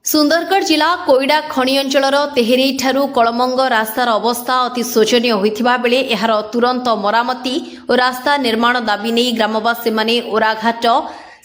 सुंदरगढ़ जिला कोईडा खଣି अंचलर तेहेरी ठारू कलमंग रास्तार अवस्था अति शोचनीय होइथिबा बेले एहार तुरंत मरामती और रास्ता निर्माण दाबी नहीं ग्रामवासी माने ओराघाट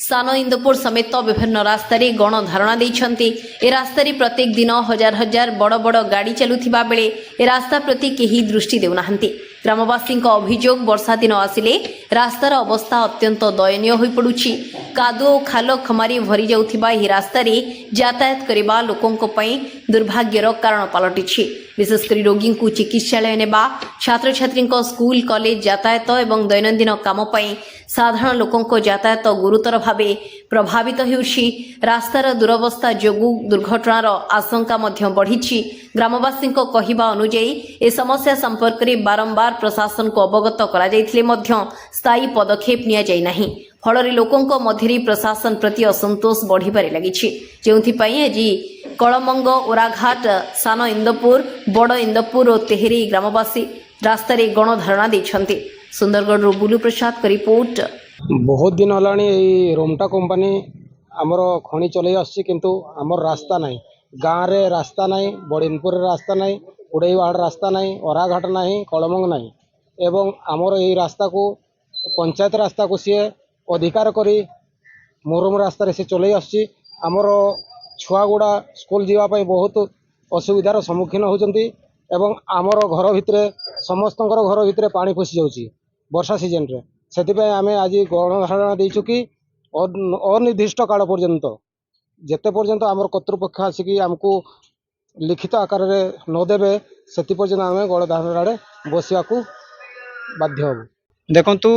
सान इंदुपुर समेत विभिन्न रास्तार गणधारणा देइछन्ति। ए रास्तार प्रत्येक दिन हजार हजार बड़ बड़ गाड़ी चलुथिबा बेले ए रास्ता प्रति केही दृष्टि देउनाहांति। ग्रामवासी अभियोग वर्षा दिन आसिले रास्तार अवस्था अत्यंत दयनीय होई पडुछि। कादुओ खाल खमारी भरी जाउथिबा एही रास्तार यातायात करबा लोकंक पई दुर्भाग्यर कारण पलटिछि। विशेषकर रोगी को चिकित्सालय नेबा छात्र छात्री स्कूल कॉलेज यातायात एवं दैनंदिन काम पई साधारण लोकंक यातायात गुरुतर भावे प्रभावित होउछि। रास्तार दुरवस्था जोगु दुर्घटनार आशंका मध्य बढ़िछि। ग्रामवासी कहिबा अनुसार ए समस्या संपर्क में बारंबार प्रशासन को अवगत करा जायथिले मध्य स्थायी पदक्षेप निया जाय नाही। फल लोकंक मध्य प्रशासन प्रति असंतोष बढ़िबारे लागिछि। जेउथिपई आजि कलमंग ओराघाट सान इंदुपुर बड़ इंदुपुर और तेहेरी ग्रामवासी रास्तार गणधारणा देइछन्ति। सुंदरगढ़ बुलू प्रसाद का रिपोर्ट। बहुत दिन हलानी रोमटा कंपनी आमर खଣି चलै आछि किंतु आमर रास्ता नाही। गाँव रे रास्ता नाही, बड़िनपुर रास्ता नाही, उड़ईवाड़ रास्ता नाही, ओराघाट नाही, कलमंग नाही एवं आमर यही रास्ता को पंचायत रास्ता को सी अधिकार करी मोरम रास्ता से चलै आछि। आमर छुआ गुड़ा स्कूल जीवाई बहुत असुविधार सम्मुखीन होती एवं आमर घर भितर समस्त घर भितर पानी पशि जाऊँगी वर्षा सीजन रे। से आम आज गणधारणा देचु कि अनिर्दिष्ट काल पर्यंत जेते पर्यंत आमर कर्तृपक्ष आसिकी आमको लिखित आकार नदेवे से पर्यंत आम गणधारणा बसवा बाध्य हबु। देखंतु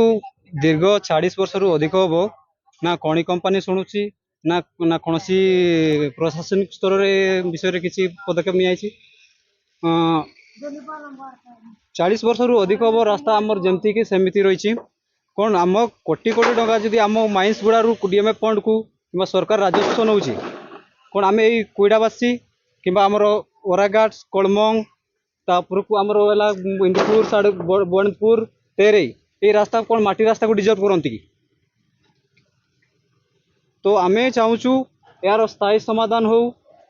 दीर्घ 40 वर्ष रु अधिक हम ना खଣି कंपनी शुणुची ना ना कौन प्रशासनिक स्तर विषय किसी पदक्षेप नि 40 वर्ष रु अधिक हम रास्ता आमर जमती कि सेमती रही कौन आम कोटी कोटी टंका जदि आम माइंस गुड़ा डीएमएफ फंड को कि सरकार राजस्व नौ कौन आम यही कोईडावासी कि आमर ओराघाट कलमंग तापर को आमर इंदुपुर साढ़े बड़पुर तेरे ये रास्ता कौन माटी रास्ता को डिजर्व करती कि तो आम चाहूँ यार स्थायी समाधान हो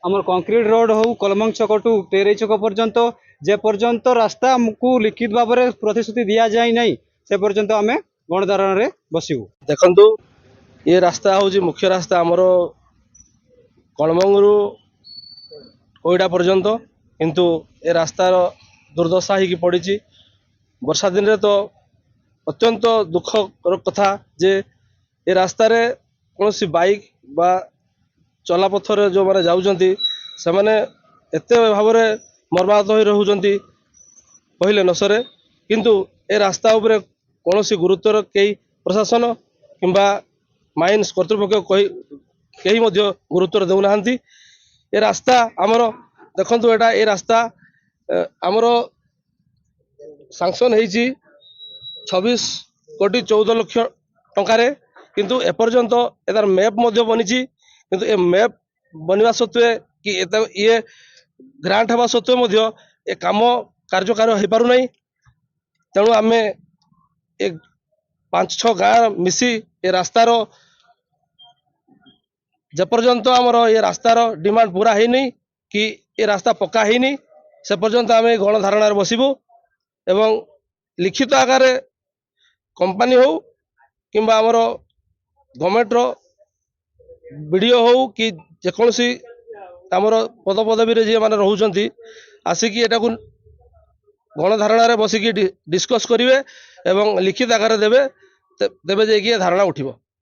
आमर कंक्रीट रोड हो कलमंग छक टू तेरे छक पर्यंत जे पर्यंत रास्ता आमको लिखित भाव में प्रतिश्रुति दि जाए ना से पर्यंत आम गणधारण में बसबू। देखु ये रास्ता हूँ मुख्य रास्ता आमर कलमंग रु कोईडा पर्यंत किंतु ए रास्तार दुर्दशा ही पड़ी। वर्षा दिन तो अत्यंत दुखर कथा जे ए रास्तार कौन सी बाइक बा चलापथर जो मैंने जाऊँगी से मैंने एत भाव मर्माहत हो रोचंती कहले न सरे किंतु ए रास्ता उपरे कौन सी गुरुत्वर कई प्रशासन किंबा माइन्स कर्तृपक्ष कहीं गुरुत्व देना। ए रास्ता आमर देखु एटा ए रास्ता आमर सांक्शन होती 26 कोटी 14 लाख टंकार किंतु एपर्यंत एतार मैप बनी किंतु ए मैप बनवा सत्वे कि ये ग्रांट हवा सत्वे ए काम कार्यकारी हो पारना। तेणु आम एक 5-6 गाँ मिसी ए रास्तार जेपर्यंत आमर ये रास्तार डिमांड पूरा है कि ये रास्ता पक्का है से पर्यंत आम गणधारण बसबू एवं लिखित आकार कंपनी हो कि आमर गवर्नमेंट वीडियो हो कि जेकोसी आमर पद पदवी जी मैंने रोचंती आसिकी एटा को गणधारण बसिकी डिस्कस करेंगे एवं लिखित आकार देवे जाकि धारणा उठिबो।